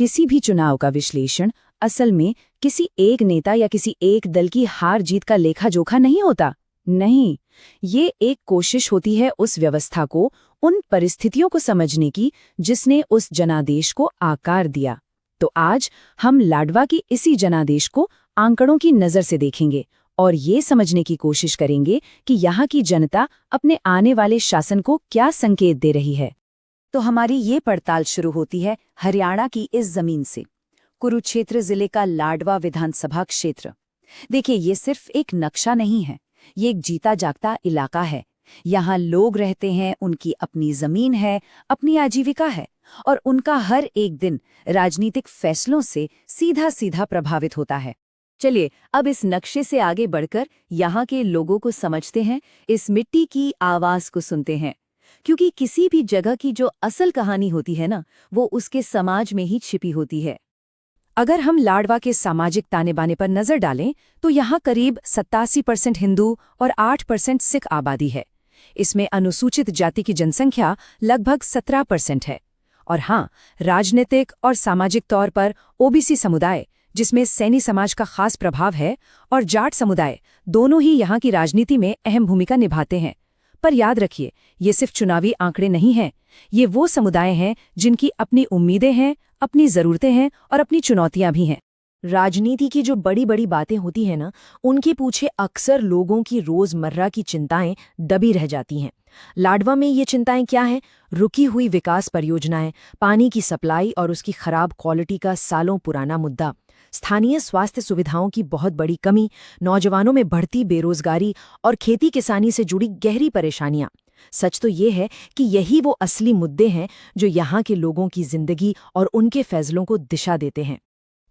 किसी भी चुनाव का विश्लेषण असल में किसी एक नेता या किसी एक दल की हार जीत का लेखा जोखा नहीं होता। नहीं, ये एक कोशिश होती है उस व्यवस्था को, उन परिस्थितियों को समझने की जिसने उस जनादेश को आकार दिया। तो आज हम लाडवा की इसी जनादेश को आंकड़ों की नज़र से देखेंगे और ये समझने की कोशिश करेंगे कि यहाँ की जनता अपने आने वाले शासन को क्या संकेत दे रही है। तो हमारी ये पड़ताल शुरू होती है हरियाणा की इस जमीन से, कुरुक्षेत्र जिले का लाडवा विधानसभा क्षेत्र। देखिए, ये सिर्फ एक नक्शा नहीं है, ये एक जीता जागता इलाका है। यहाँ लोग रहते हैं, उनकी अपनी जमीन है, अपनी आजीविका है और उनका हर एक दिन राजनीतिक फैसलों से सीधा सीधा प्रभावित होता है। चलिए अब इस नक्शे से आगे बढ़कर यहाँ के लोगों को समझते हैं, इस मिट्टी की आवाज को सुनते हैं, क्योंकि किसी भी जगह की जो असल कहानी होती है ना, वो उसके समाज में ही छिपी होती है। अगर हम लाडवा के सामाजिक ताने बाने पर नजर डालें तो यहाँ करीब 87% हिंदू और 8% सिख आबादी है। इसमें अनुसूचित जाति की जनसंख्या लगभग 17% है। और हाँ, राजनीतिक और सामाजिक तौर पर ओबीसी समुदाय, जिसमें सैनी समाज का खास प्रभाव है, और जाट समुदाय, दोनों ही यहाँ की राजनीति में अहम भूमिका निभाते हैं। पर याद रखिए, ये सिर्फ चुनावी आंकड़े नहीं हैं, ये वो समुदाय हैं जिनकी अपनी उम्मीदें हैं, अपनी ज़रूरतें हैं और अपनी चुनौतियां भी हैं। राजनीति की जो बड़ी बड़ी बातें होती हैं ना, उनके पीछे अक्सर लोगों की रोज़मर्रा की चिंताएं दबी रह जाती हैं। लाडवा में ये चिंताएं क्या हैं? रुकी हुई विकास परियोजनाएं, पानी की सप्लाई और उसकी खराब क्वालिटी का सालों पुराना मुद्दा, स्थानीय स्वास्थ्य सुविधाओं की बहुत बड़ी कमी, नौजवानों में बढ़ती बेरोजगारी और खेती किसानी से जुड़ी गहरी परेशानियां। सच तो ये है कि यही वो असली मुद्दे हैं जो यहाँ के लोगों की जिंदगी और उनके फैसलों को दिशा देते हैं।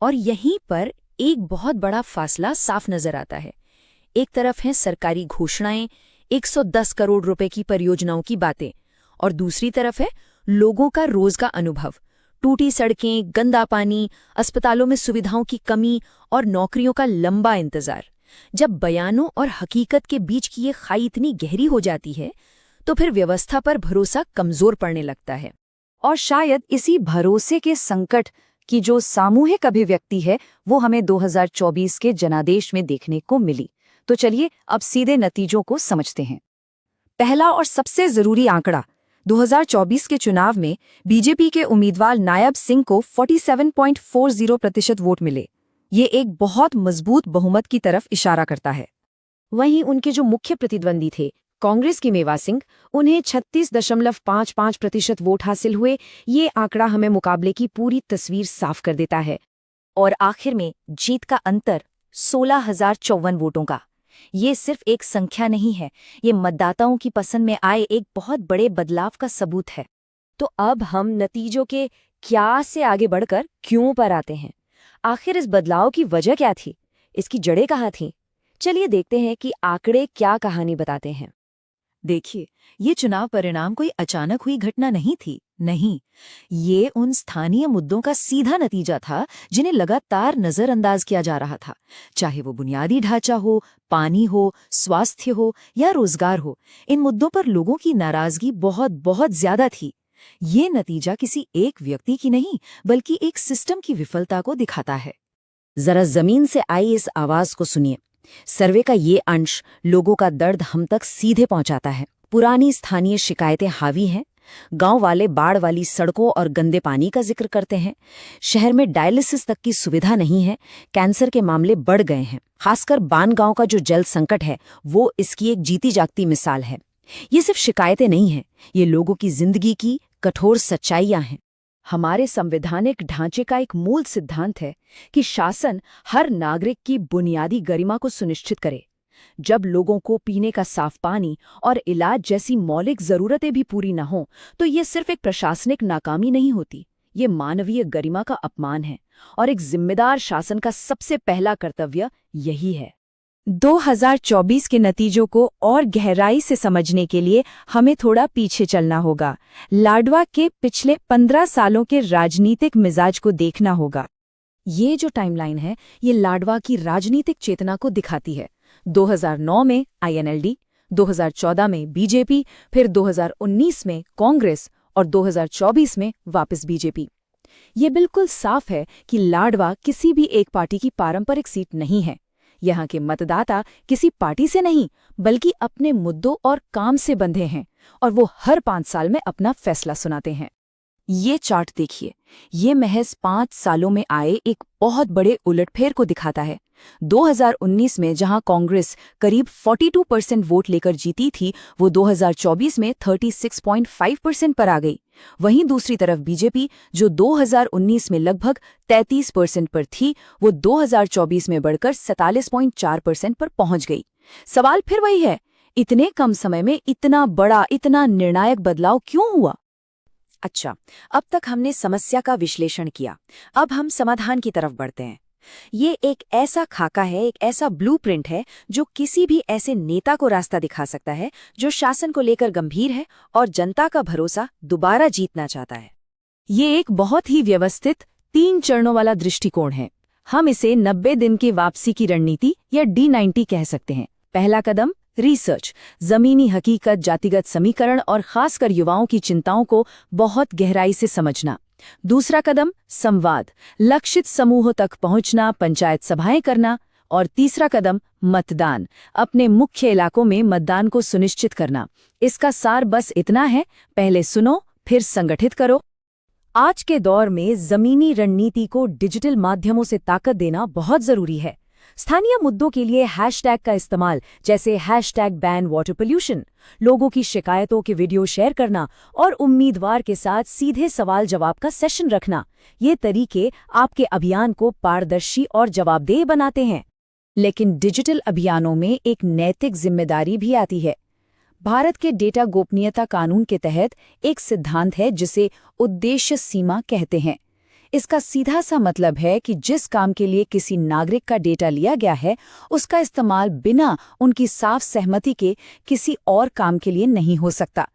और यहीं पर एक बहुत बड़ा फासला साफ नजर आता है। एक तरफ हैं सरकारी घोषणाएं, 110 करोड़ रुपए की परियोजनाओं की बातें, और दूसरी तरफ है लोगों का रोज का अनुभव, टूटी सड़कें, गंदा पानी, अस्पतालों में सुविधाओं की कमी और नौकरियों का लंबा इंतजार। जब बयानों और हकीकत के बीच की ये खाई इतनी गहरी हो जाती है तो फिर व्यवस्था पर भरोसा कमजोर पड़ने लगता है। और शायद इसी भरोसे के संकट की जो सामूहिक अभिव्यक्ति है, वो हमें 2024 के जनादेश में देखने को मिली। तो चलिए अब सीधे नतीजों को समझते हैं। पहला और सबसे जरूरी आंकड़ा, 2024 के चुनाव में बीजेपी के उम्मीदवार नायब सिंह को 47.40% वोट मिले। ये एक बहुत मजबूत बहुमत की तरफ इशारा करता है। वहीं उनके जो मुख्य प्रतिद्वंदी थे, कांग्रेस के मेवा सिंह, उन्हें 36.55% वोट हासिल हुए। ये आंकड़ा हमें मुकाबले की पूरी तस्वीर साफ कर देता है। और आखिर में जीत का अंतर 16,054 वोटों का। ये सिर्फ एक संख्या नहीं है, ये मतदाताओं की पसंद में आए एक बहुत बड़े बदलाव का सबूत है। तो अब हम नतीजों के क्या से आगे बढ़कर क्यों पर आते हैं। आखिर इस बदलाव की वजह क्या थी, इसकी जड़ें कहाँ थीं? चलिए देखते हैं कि आंकड़े क्या कहानी बताते हैं। देखिए, ये चुनाव परिणाम कोई अचानक हुई घटना नहीं थी। नहीं, ये उन स्थानीय मुद्दों का सीधा नतीजा था जिन्हें लगातार नजरअंदाज किया जा रहा था। चाहे वो बुनियादी ढांचा हो, पानी हो, स्वास्थ्य हो या रोजगार हो, इन मुद्दों पर लोगों की नाराजगी बहुत बहुत ज्यादा थी। ये नतीजा किसी एक व्यक्ति की नहीं, बल्कि एक सिस्टम की विफलता को दिखाता है। जरा जमीन से आई इस आवाज को सुनिए। सर्वे का ये अंश लोगों का दर्द हम तक सीधे पहुंचाता है। पुरानी स्थानीय शिकायतें हावी हैं। गांव वाले बाढ़ वाली सड़कों और गंदे पानी का जिक्र करते हैं। शहर में डायलिसिस तक की सुविधा नहीं है। कैंसर के मामले बढ़ गए हैं। खासकर बान गांव का जो जल संकट है, वो इसकी एक जीती जागती मिसाल है। ये सिर्फ शिकायतें नहीं हैं, ये लोगों की जिंदगी की कठोर सच्चाइयां हैं। हमारे संवैधानिक ढांचे का एक मूल सिद्धांत है कि शासन हर नागरिक की बुनियादी गरिमा को सुनिश्चित करे। जब लोगों को पीने का साफ पानी और इलाज जैसी मौलिक जरूरतें भी पूरी न हों, तो ये सिर्फ एक प्रशासनिक नाकामी नहीं होती, ये मानवीय गरिमा का अपमान है। और एक जिम्मेदार शासन का सबसे पहला कर्तव्य यही है। 2024 के नतीजों को और गहराई से समझने के लिए हमें थोड़ा पीछे चलना होगा। लाडवा के पिछले 15 सालों के राजनीतिक मिजाज को देखना होगा। ये जो टाइमलाइन है, ये लाडवा की राजनीतिक चेतना को दिखाती है। 2009 में आईएनएलडी, 2014 में बीजेपी, फिर 2019 में कांग्रेस और 2024 में वापस बीजेपी। ये बिल्कुल साफ है कि लाडवा किसी भी एक पार्टी की पारंपरिक सीट नहीं है। यहाँ के मतदाता किसी पार्टी से नहीं बल्कि अपने मुद्दों और काम से बंधे हैं और वो हर 5 साल में अपना फैसला सुनाते हैं। ये चार्ट देखिए, ये महज 5 सालों में आए एक बहुत बड़े उलटफेर को दिखाता है। 2019 में जहां कांग्रेस करीब 42% वोट लेकर जीती थी, वो 2024 में 36.5% पर आ गई। वहीं दूसरी तरफ बीजेपी, जो 2019 में लगभग 33% पर थी, वो 2024 में बढ़कर 47.4% पर पहुंच गई। सवाल फिर वही है, इतने कम समय में इतना बड़ा, इतना निर्णायक बदलाव क्यों हुआ? अच्छा, अब तक हमने समस्या का विश्लेषण किया। अब हम समाधान की तरफ बढ़ते हैं। ये एक ऐसा खाका है, एक ऐसा ब्लूप्रिंट है जो किसी भी ऐसे नेता को रास्ता दिखा सकता है जो शासन को लेकर गंभीर है और जनता का भरोसा दोबारा जीतना चाहता है। ये एक बहुत ही व्यवस्थित 3 चरणों वाला दृष्टिकोण है। हम इसे 90 दिन की वापसी की रणनीति या D90 कह सकते हैं। पहला कदम रिसर्च, जमीनी हकीकत, जातिगत समीकरण और खासकर युवाओं की चिंताओं को बहुत गहराई से समझना। दूसरा कदम संवाद, लक्षित समूहों तक पहुंचना, पंचायत सभाएं करना। और तीसरा कदम मतदान, अपने मुख्य इलाकों में मतदान को सुनिश्चित करना। इसका सार बस इतना है, पहले सुनो फिर संगठित करो। आज के दौर में जमीनी रणनीति को डिजिटल माध्यमों से ताकत देना बहुत जरूरी है। स्थानीय मुद्दों के लिए हैशटैग का इस्तेमाल, जैसे हैशटैग वाटर पोल्यूशन, लोगों की शिकायतों के वीडियो शेयर करना और उम्मीदवार के साथ सीधे सवाल जवाब का सेशन रखना, ये तरीके आपके अभियान को पारदर्शी और जवाबदेह बनाते हैं। लेकिन डिजिटल अभियानों में एक नैतिक जिम्मेदारी भी आती है। भारत के डेटा गोपनीयता कानून के तहत एक सिद्धांत है जिसे उद्देश्य सीमा कहते हैं। इसका सीधा सा मतलब है कि जिस काम के लिए किसी नागरिक का डेटा लिया गया है, उसका इस्तेमाल बिना उनकी साफ सहमति के किसी और काम के लिए नहीं हो सकता।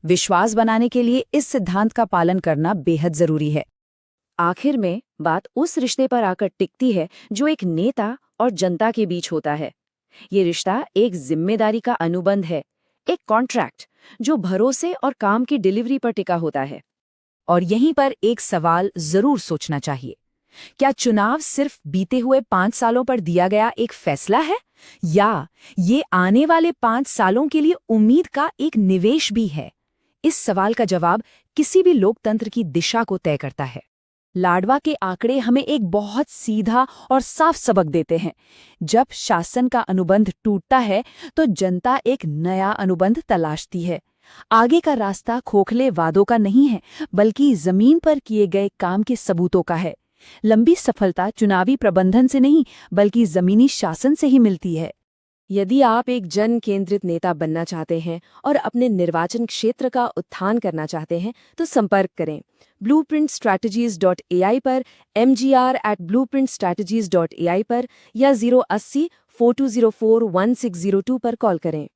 विश्वास बनाने के लिए इस सिद्धांत का पालन करना बेहद जरूरी है। आखिर में बात उस रिश्ते पर आकर टिकती है जो एक नेता और जनता के बीच होता है। ये रिश्ता एक जिम्मेदारी का अनुबंध है, एक कॉन्ट्रैक्ट जो भरोसे और काम की डिलीवरी पर टिका होता है। और यहीं पर एक सवाल जरूर सोचना चाहिए, क्या चुनाव सिर्फ बीते हुए 5 सालों पर दिया गया एक फैसला है, या ये आने वाले 5 सालों के लिए उम्मीद का एक निवेश भी है? इस सवाल का जवाब किसी भी लोकतंत्र की दिशा को तय करता है। लाडवा के आंकड़े हमें एक बहुत सीधा और साफ सबक देते हैं। जब शासन का अनुबंध टूटता है तो जनता एक नया अनुबंध तलाशती है। आगे का रास्ता खोखले वादों का नहीं है, बल्कि जमीन पर किए गए काम के सबूतों का है। लंबी सफलता चुनावी प्रबंधन से नहीं, बल्कि जमीनी शासन से ही मिलती है। यदि आप एक जन केंद्रित नेता बनना चाहते हैं और अपने निर्वाचन क्षेत्र का उत्थान करना चाहते हैं, तो संपर्क करें blueprintstrategies.ai पर, mgr@blueprintstrategies.ai पर या 080-4204-1602 पर कॉल करें।